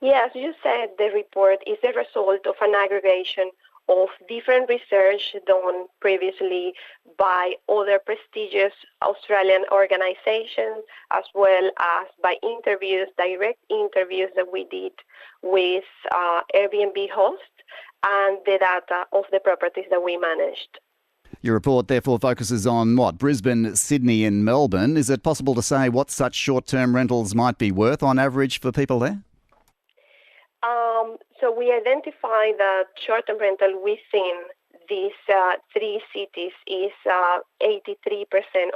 Yeah, as you said, the report is the result of an aggregation of different research done previously by other prestigious Australian organizations, as well as by interviews, direct interviews that we did with Airbnb hosts and the data of the properties that we managed. Your report therefore focuses on what? Brisbane, Sydney and Melbourne. Is it possible to say what such short-term rentals might be worth on average for people there? So we identify that short-term rental within these three cities is 83%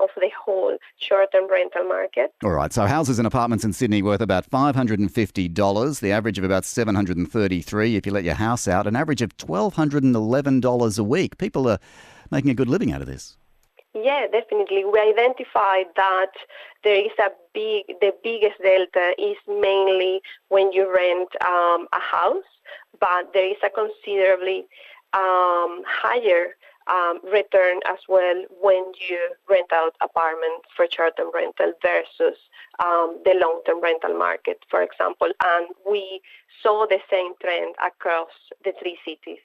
of the whole short-term rental market. All right, so houses and apartments in Sydney worth about $550, the average of about $733 if you let your house out, an average of $1,211 a week. People are making a good living out of this. Yeah, definitely. We identified that there is the biggest delta is mainly when you rent a house, but there is a considerably higher return as well when you rent out apartments for short-term rental versus the long-term rental market, for example. And we saw the same trend across the three cities.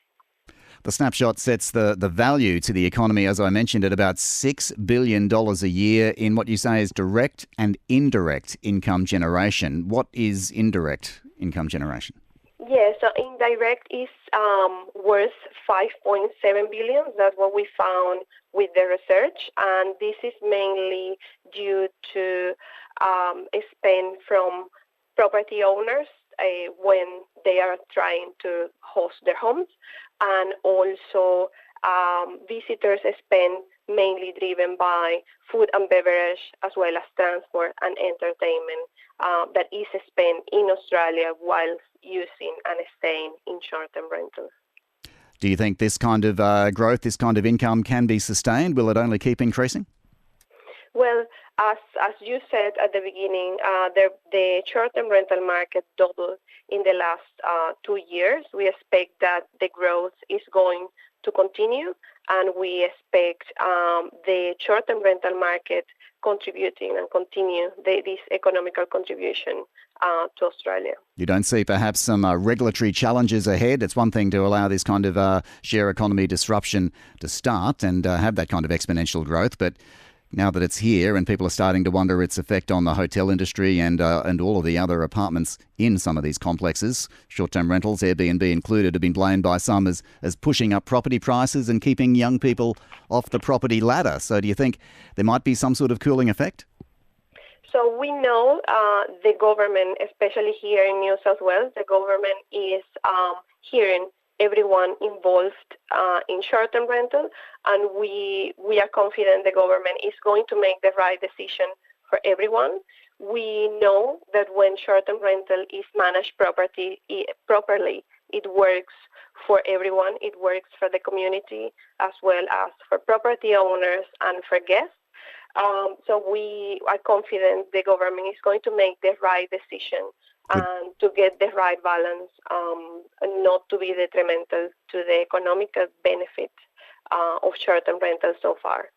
The snapshot sets the value to the economy, as I mentioned, at about $6 billion a year in what you say is direct and indirect income generation. What is indirect income generation? Yeah, so indirect is worth 5.7 billion. That's what we found with the research, and this is mainly due to spend from property owners when they are trying to host their homes, and also visitors spend mainly driven by food and beverage as well as transport and entertainment that is spent in Australia while using and staying in short-term rentals. Do you think this kind of growth, this kind of income can be sustained? Will it only keep increasing? Well, as you said at the beginning, the short-term rental market doubled in the last 2 years. We expect that the growth is going to continue, and we expect the short-term rental market contributing and continue this economical contribution to Australia. You don't see perhaps some regulatory challenges ahead? It's one thing to allow this kind of share economy disruption to start and have that kind of exponential growth, but now that it's here and people are starting to wonder its effect on the hotel industry and all of the other apartments in some of these complexes, short-term rentals, Airbnb included, have been blamed by some as pushing up property prices and keeping young people off the property ladder. So do you think there might be some sort of cooling effect? So we know the government, especially here in New South Wales, the government is hearing everyone involved in short-term rental, and we are confident the government is going to make the right decision for everyone. We know that when short-term rental is managed properly, it works for everyone. It works for the community as well as for property owners and for guests. So we are confident the government is going to make the right decision and to get the right balance, and not to be detrimental to the economic benefit of short-term rentals so far.